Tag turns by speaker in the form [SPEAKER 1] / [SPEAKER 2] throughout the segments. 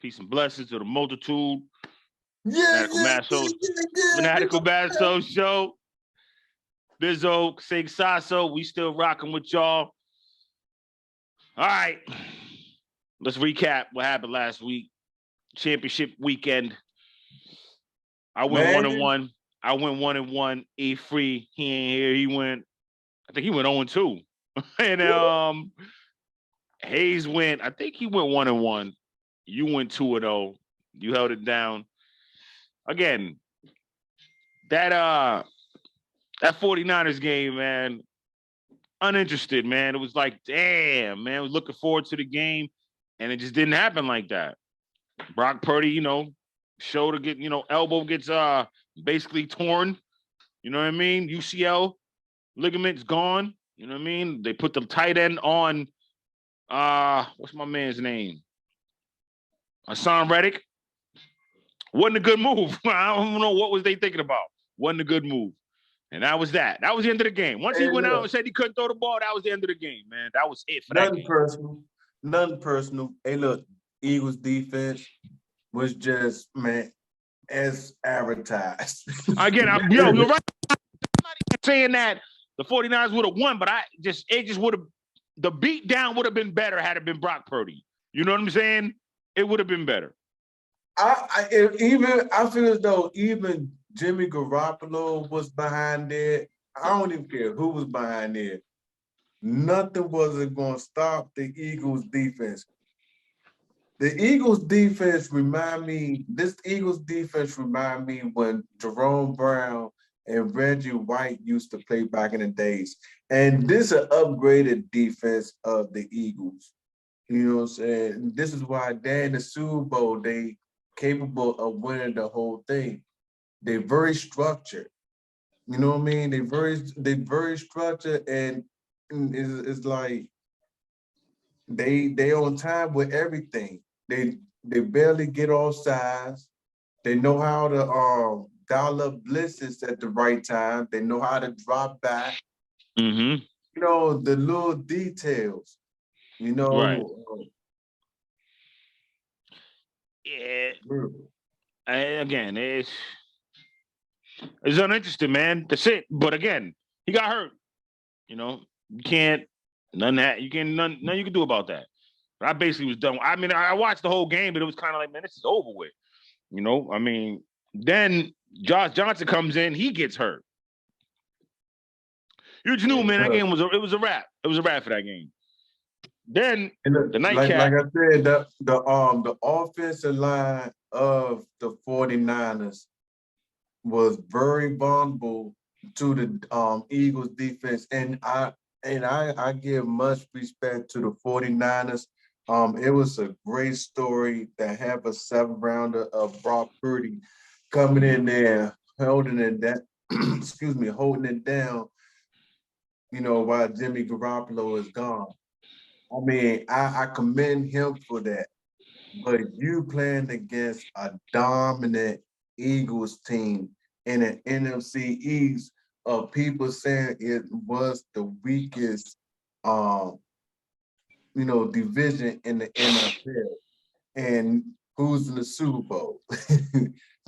[SPEAKER 1] Peace and blessings to the multitude.
[SPEAKER 2] Yeah.
[SPEAKER 1] Fanatical Basso Show. Bizzo, Sig Sasso, we still rocking with y'all. All right. Let's recap what happened last week. Championship weekend. I went 1-1. I went 1-1. E3, he ain't here. He went, I think he went 0-2. And Hayes went, I think he went 1-1. You went 2-0. You held it down. Again, that 49ers game, man, uninterested, man. It was like, damn, man, I was looking forward to the game, and it just didn't happen like that. Brock Purdy, shoulder get, elbow gets basically torn. You know what I mean? UCL ligament's gone. You know what I mean? They put the tight end on what's my man's name? Hassan Reddick. Wasn't a good move. I don't know what was they thinking about. Wasn't a good move. And that was that. That was the end of the game. Once he went out and said he couldn't throw the ball, that was the end of the game, man. That was it for that game.
[SPEAKER 2] Nothing personal. Hey, look, Eagles defense was just, man, as advertised.
[SPEAKER 1] Again, you're right. I'm not even saying that the 49ers would have won, but it just would have, the beat down would have been better had it been Brock Purdy. You know what I'm saying? It would have been better.
[SPEAKER 2] I feel as though even Jimmy Garoppolo was behind it. I don't even care who was behind it. Nothing wasn't going to stop the Eagles defense. The Eagles defense remind me when Jerome Brown and Reggie White used to play back in the days. And this is an upgraded defense of the Eagles. You know what I'm saying? This is why they're in the Super Bowl, they capable of winning the whole thing. They're very structured. You know what I mean? They very structured, and it's like they on time with everything. They barely get off sides. They know how to dial up blitzes at the right time. They know how to drop back.
[SPEAKER 1] Mm-hmm.
[SPEAKER 2] The little details.
[SPEAKER 1] Right. Yeah. Again, it's uninteresting, man. That's it. But again, he got hurt. You can't nothing you can do about that. But I basically was done. I mean, I watched the whole game, but it was kind of like, man, this is over with. I mean, then Josh Johnson comes in, he gets hurt. You just knew, man, that game was a wrap. It was a wrap for that game. Then the nightcap.
[SPEAKER 2] Like I said, the offensive line of the 49ers was very vulnerable to the Eagles defense. And I give much respect to the 49ers. It was a great story to have a 7th rounder of Brock Purdy coming in there, holding it down, while Jimmy Garoppolo is gone. I mean, I commend him for that. But you playing against a dominant Eagles team in an NFC East of people saying it was the weakest division in the NFL. And who's in the Super Bowl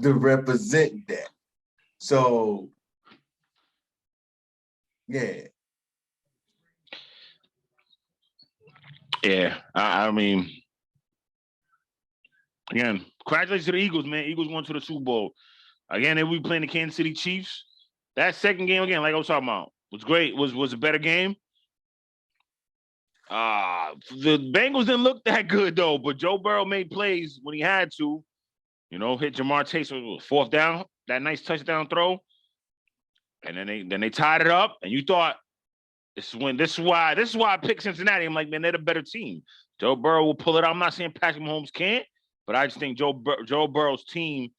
[SPEAKER 2] to represent that. So, yeah.
[SPEAKER 1] Yeah, I mean, again, congratulations to the Eagles, man. Eagles won to the Super Bowl. Again, they will be playing the Kansas City Chiefs. That second game, again, like I was talking about, was great. Was a better game. The Bengals didn't look that good, though, but Joe Burrow made plays when he had to. Hit Jamar Chase with 4th down, that nice touchdown throw. And then they tied it up, and you thought, this is why I picked Cincinnati. I'm like, man, they're the better team. Joe Burrow will pull it out. I'm not saying Patrick Mahomes can't, but I just think Joe Burrow's team,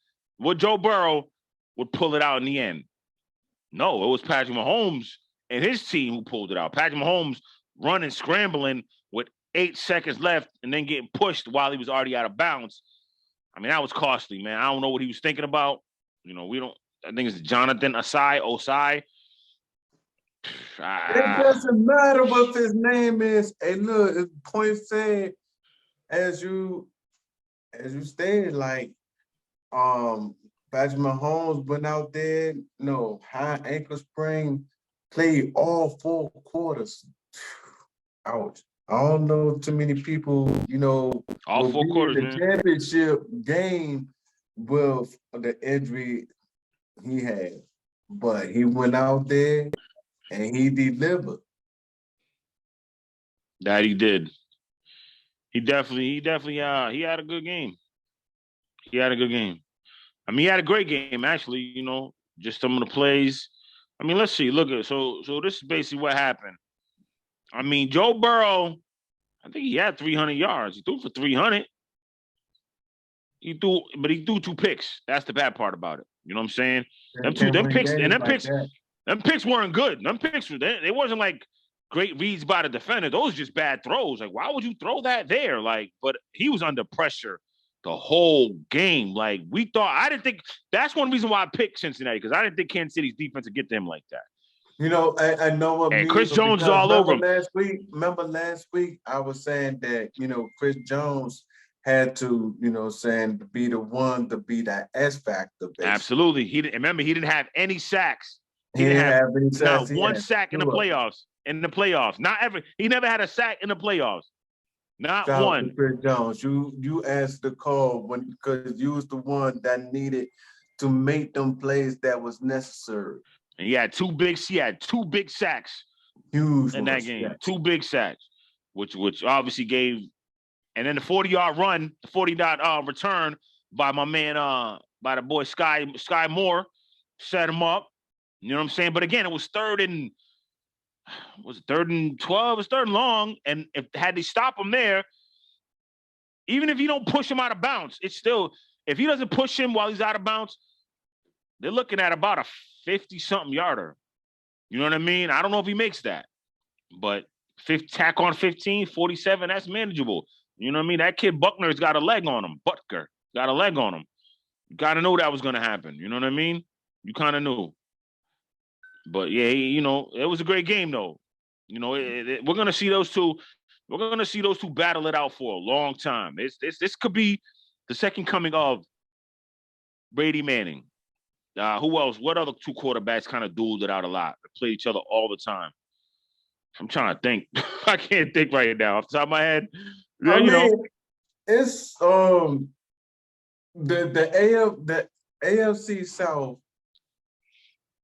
[SPEAKER 1] Joe Burrow would pull it out in the end. No, it was Patrick Mahomes and his team who pulled it out. Patrick Mahomes running, scrambling with 8 seconds left and then getting pushed while he was already out of bounds. I mean, that was costly, man. I don't know what he was thinking about. I think it's Jonathan Osai.
[SPEAKER 2] It doesn't matter what his name is. Hey, look, it's point saying, as you as you stated, like Patrick Mahomes went out there, no high ankle sprain, played all 4 quarters. Ouch. I don't know too many people,
[SPEAKER 1] All
[SPEAKER 2] will
[SPEAKER 1] four
[SPEAKER 2] be in
[SPEAKER 1] quarters,
[SPEAKER 2] the
[SPEAKER 1] man.
[SPEAKER 2] championship game with the injury he had. But he went out there and he delivered.
[SPEAKER 1] That he did. He had a good game. He had a good game. I mean, he had a great game, actually, just some of the plays. I mean, let's see. Look at so this is basically what happened. I mean, Joe Burrow, I think he had 300 yards. He threw for 300. But he threw 2 picks. That's the bad part about it. You know what I'm saying?
[SPEAKER 2] And can't win games like that.
[SPEAKER 1] Them picks weren't good. Them picks they wasn't like great reads by the defender. Those were just bad throws. Like, why would you throw that there? Like, but he was under pressure the whole game. Like, I didn't think that's one reason why I picked Cincinnati, because I didn't think Kansas City's defense would get to him like that.
[SPEAKER 2] I know what
[SPEAKER 1] And
[SPEAKER 2] me.
[SPEAKER 1] Chris Jones is all over him.
[SPEAKER 2] Remember last week, I was saying that, Chris Jones had to, be the one to be that S factor. Basically.
[SPEAKER 1] Absolutely. He didn't have any sacks.
[SPEAKER 2] He didn't have any
[SPEAKER 1] sacks. Not one sack in the playoffs. Not ever. He never had a sack in the playoffs. Not one.
[SPEAKER 2] Chris Jones, you answered the call because you was the one that needed to make them plays that was necessary.
[SPEAKER 1] And he had two big sacks.
[SPEAKER 2] Huge
[SPEAKER 1] in that game. Yes. 2 big sacks, which obviously gave, and then the 40-yard run, the 40-yard return by my man, by the boy Sky Moore, set him up. You know what I'm saying? But again, it was third and 12? It was third and long. And had they stop him there, even if you don't push him out of bounds, it's still, if he doesn't push him while he's out of bounds, they're looking at about a 50-something yarder. You know what I mean? I don't know if he makes that, but tack on 15, 47, that's manageable. You know what I mean? That kid Buckner's got a leg on him. Butker got a leg on him. You got to know that was going to happen. You know what I mean? You kind of knew. But yeah, it was a great game though. We're going to see those two. We're going to see those two battle it out for a long time. This could be the second coming of Brady Manning. Who else? What other 2 quarterbacks kind of dueled it out a lot? They play each other all the time. I'm trying to think. I can't think right now off the top of my head.
[SPEAKER 2] It's the AFC South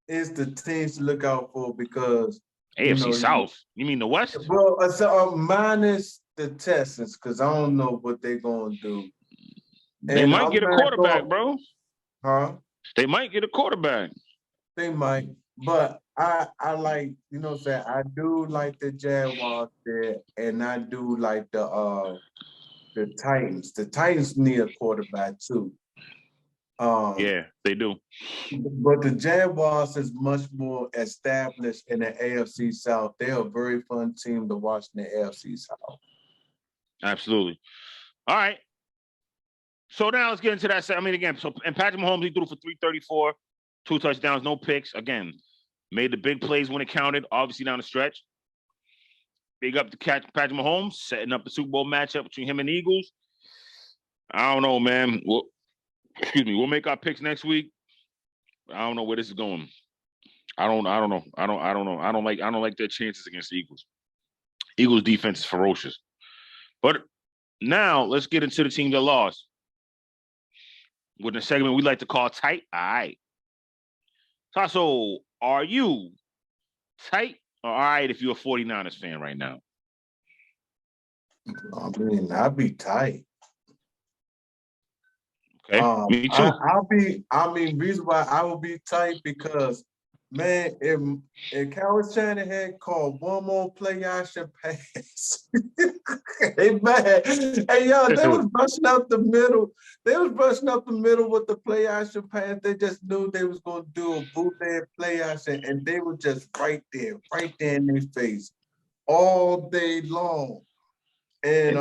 [SPEAKER 2] is the teams to look out for because
[SPEAKER 1] AFC South. You mean the West?
[SPEAKER 2] Well, minus the Texans, because I don't know what they're gonna do.
[SPEAKER 1] They might get a quarterback, bro.
[SPEAKER 2] Huh?
[SPEAKER 1] They might get a quarterback.
[SPEAKER 2] They might, but I like, I do like the Jaguars there, and I do like the Titans. The Titans need a quarterback too.
[SPEAKER 1] Yeah, they do.
[SPEAKER 2] But the Jaguars is much more established in the AFC South. They're a very fun team to watch in the AFC South.
[SPEAKER 1] Absolutely. All right. So now let's get into that. I mean, again, and Patrick Mahomes, he threw for 334, 2 touchdowns, no picks. Again, made the big plays when it counted, obviously down the stretch. Big up to Patrick Mahomes, setting up the Super Bowl matchup between him and the Eagles. I don't know, man. We'll make our picks next week. I don't know where this is going. I don't know. I don't like their chances against the Eagles. Eagles defense is ferocious. But now let's get into the team that lost. With a segment we like to call tight. All right. Tasso, are you tight or all right if you're a 49ers fan right now?
[SPEAKER 2] I mean, I'd be tight.
[SPEAKER 1] Okay, me too.
[SPEAKER 2] Reason why I would be tight because, man, if Kyle Shanahan called one more play action pass, hey man, hey yo, they was rushing up the middle. They was rushing up the middle with the play action pass. They just knew they was gonna do a bootleg play action, and they were just right there in their face all day long. And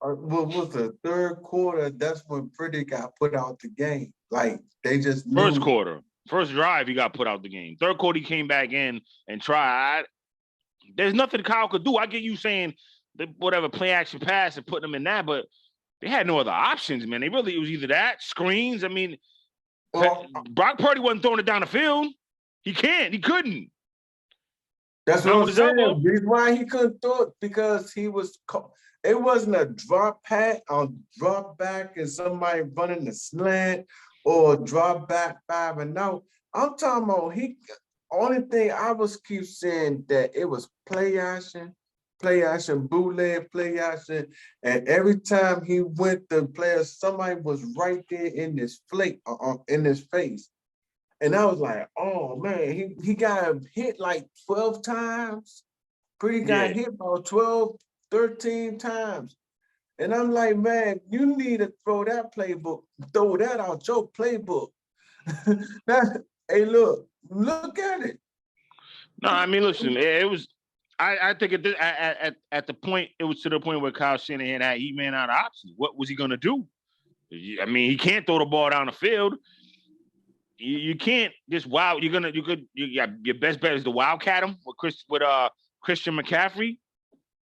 [SPEAKER 2] what was the third quarter? That's when Pretty got put out the game. Like they just knew.
[SPEAKER 1] First quarter, first drive, he got put out the game. Third quarter, he came back in and tried. There's nothing Kyle could do. I get you saying that whatever play action pass and putting him in that, but they had no other options, man. It was either that, screens. I mean,
[SPEAKER 2] Well,
[SPEAKER 1] Brock Purdy wasn't throwing it down the field. He can't. He couldn't.
[SPEAKER 2] that's what
[SPEAKER 1] Not
[SPEAKER 2] I'm
[SPEAKER 1] with his elbow.
[SPEAKER 2] saying. Reason why he couldn't throw it because he was. It wasn't a drop back, and somebody running the slant or drop back 5-and-out. I'm talking about only thing I was keep saying that it was play action, bootleg, play action, and every time he went to play, somebody was right there in his in his face. And I was like, oh man, he got hit like 12 times. Pretty got hit about 12, 13 times. And I'm like, man, you need to throw that out your playbook. Hey, look at it.
[SPEAKER 1] No, I mean, listen, it was. I think at the point, it was to the point where Kyle Shanahan he ran out of options. What was he going to do? I mean, he can't throw the ball down the field. You can't just your best bet is to wildcat him with Christian McCaffrey.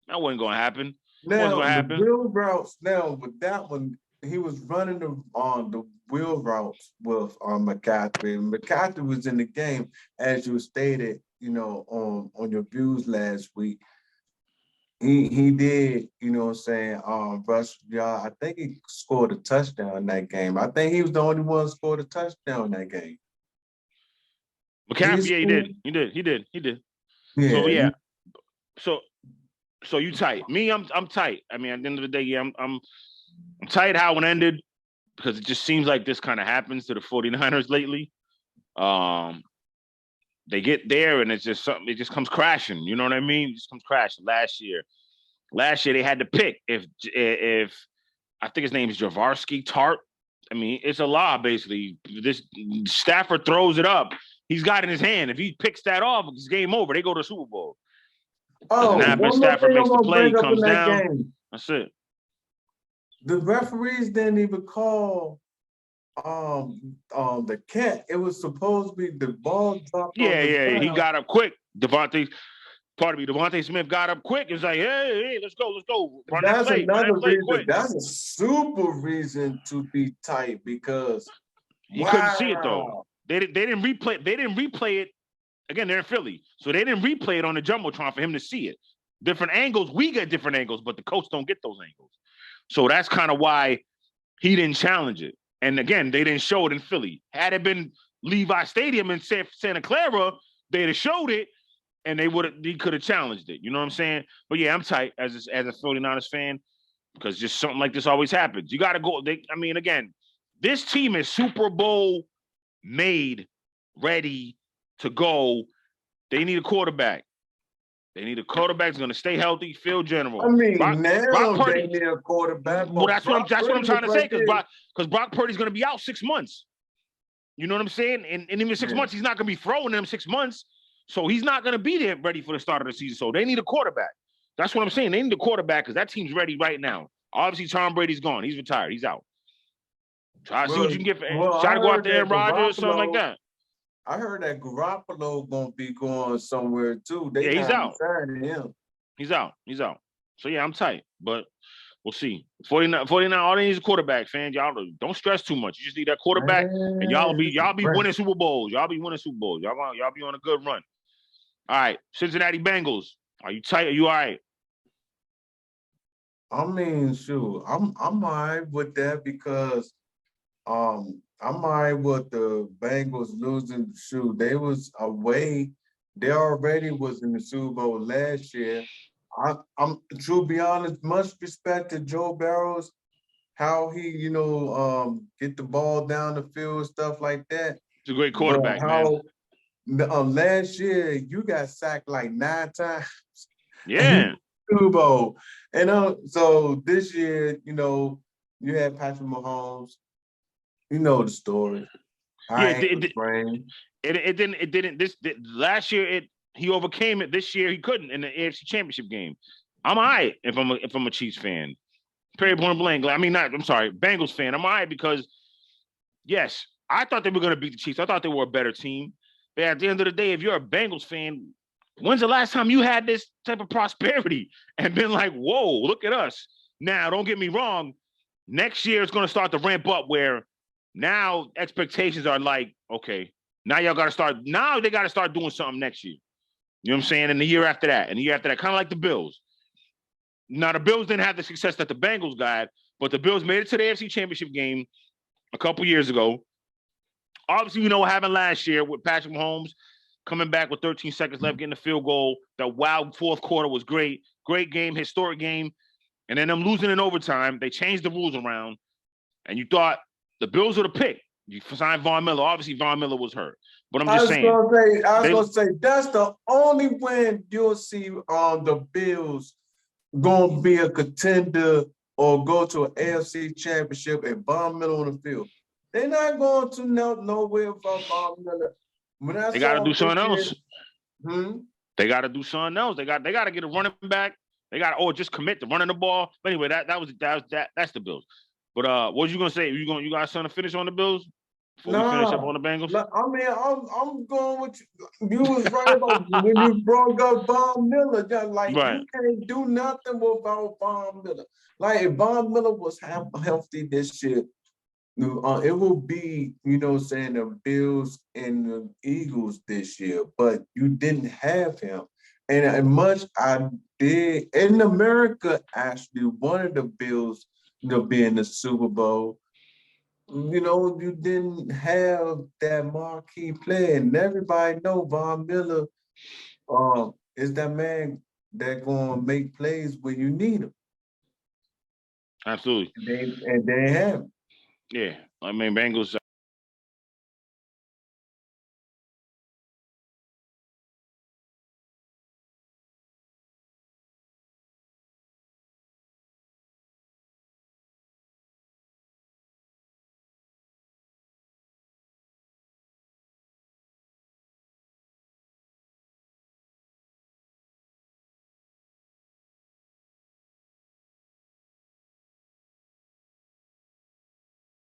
[SPEAKER 1] That wasn't going to happen.
[SPEAKER 2] Now the wheel routes. Now with that one, he was running the wheel routes with McCaffrey. McCaffrey was in the game, as you stated, on your views last week. He did, what I'm saying, rush y'all. I think he scored a touchdown in that game. I think he was the only one who scored a touchdown in that game.
[SPEAKER 1] McCaffrey, yeah, he did. Yeah. So you tight. Me, I'm tight. I mean, at the end of the day, yeah, I'm tight how it ended because it just seems like this kind of happens to the 49ers lately. They get there and it's just something, it just comes crashing. You know what I mean? It just comes crashing. Last year they had to pick if I think his name is Javarsky Tart. I mean, it's a law basically. This Stafford throws it up. He's got it in his hand. If he picks that off, it's game over. They go to the Super Bowl.
[SPEAKER 2] Oh,
[SPEAKER 1] doesn't happen. Stafford makes the play, comes down. Game. That's it.
[SPEAKER 2] The referees didn't even call the cat. It was supposed to be the ball dropped.
[SPEAKER 1] Yeah. He got up quick. Devontae Smith got up quick. It's like, hey, let's go. Run
[SPEAKER 2] That's
[SPEAKER 1] that play.
[SPEAKER 2] Another reason.
[SPEAKER 1] Quick.
[SPEAKER 2] That's a super reason to be tight because
[SPEAKER 1] he couldn't see it though. They didn't replay. They didn't replay it. Again, they're in Philly, so they didn't replay it on the jumbotron for him to see it. Different angles. We get different angles, but the coach don't get those angles. So that's kind of why he didn't challenge it. And again, they didn't show it in Philly. Had it been Levi Stadium in Santa Clara, they'd have showed it, and he could have challenged it. You know what I'm saying? But yeah, I'm tight as a 49ers fan because just something like this always happens. You got to go. Again, this team is Super Bowl made, ready to go. They need a quarterback. They need a quarterback that's going to stay healthy, Phil General.
[SPEAKER 2] I mean, Brock Purdy, they need a quarterback.
[SPEAKER 1] Well, that's what I'm trying to say because Brock Purdy's going to be out 6 months. You know what I'm saying? And even 6 months, he's not going to be throwing them 6 months. So he's not going to be there ready for the start of the season. So they need a quarterback. That's what I'm saying. They need a quarterback because that team's ready right now. Obviously, Tom Brady's gone. He's retired. He's out. Try to see what you can get for try to go out there Aaron Rodgers or something like that.
[SPEAKER 2] I heard that Garoppolo gonna be going somewhere too.
[SPEAKER 1] He's out. He's out. So yeah, I'm tight, but we'll see. 49, all they need is a quarterback, fans. Y'all don't stress too much. You just need that quarterback, and y'all be winning Super Bowls. Y'all be winning Super Bowls. Y'all be on a good run. All right, Cincinnati Bengals. Are you tight? Are you all right?
[SPEAKER 2] I mean, shoot, I'm all right with that because I'm all right with the Bengals losing. Shoot, they was away. They already was in the Super Bowl last year. I'm to be honest, much respect to Joe Barrows, how he, get the ball down the field, stuff like that.
[SPEAKER 1] He's a great quarterback, man.
[SPEAKER 2] Last year, you got sacked like 9 times.
[SPEAKER 1] Yeah.
[SPEAKER 2] Super Bowl. And so this year, you had Patrick Mahomes. You know the story.
[SPEAKER 1] It didn't. Last year he overcame it. This year he couldn't in the AFC Championship game. I'm all right if I'm a Chiefs fan. Period, point blank. Bengals fan. I'm all right because yes, I thought they were going to beat the Chiefs. I thought they were a better team. But at the end of the day, if you're a Bengals fan, when's the last time you had this type of prosperity and been like, whoa, look at us? Now, don't get me wrong. Next year, it's going to start to ramp up where now expectations are like, okay, now y'all got to start. Now they got to start doing something next year. You know what I'm saying? And the year after that, and the year after that, kind of like the Bills. Now, the Bills didn't have the success that the Bengals got, but the Bills made it to the AFC Championship game a couple years ago. Obviously, you know what happened last year with Patrick Mahomes coming back with 13 seconds left, getting the field goal. That wild fourth quarter was great. Great game, historic game. And then them losing in overtime, they changed the rules around, and you thought the Bills were the pick. You signed Von Miller. Obviously, Von Miller was hurt. But I'm just saying.
[SPEAKER 2] I was gonna say that's the only when you'll see the Bills gonna be a contender or go to an AFC championship and Von Miller on the field. They're not going to nowhere without Von Miller.
[SPEAKER 1] They got to do something else. They got to do something else. They got to get a running back. They got to just commit to running the ball. But anyway, that's the Bills. But what was you gonna say? You got something to finish on the Bills before we finish up on the Bengals?
[SPEAKER 2] I mean, I'm going with you. You was right about when you brought up Von Miller. Like right. You can't do nothing without Von Miller. Like if Von Miller was healthy this year, it will be, you know, saying the Bills and the Eagles this year. But you didn't have him. And much I did in America, actually, one of the Bills, you know, being the Super Bowl, you know, you didn't have that marquee player. And everybody know Von Miller is that man that gonna make plays when you need him.
[SPEAKER 1] Absolutely.
[SPEAKER 2] And they have him.
[SPEAKER 1] Yeah. I mean, Bengals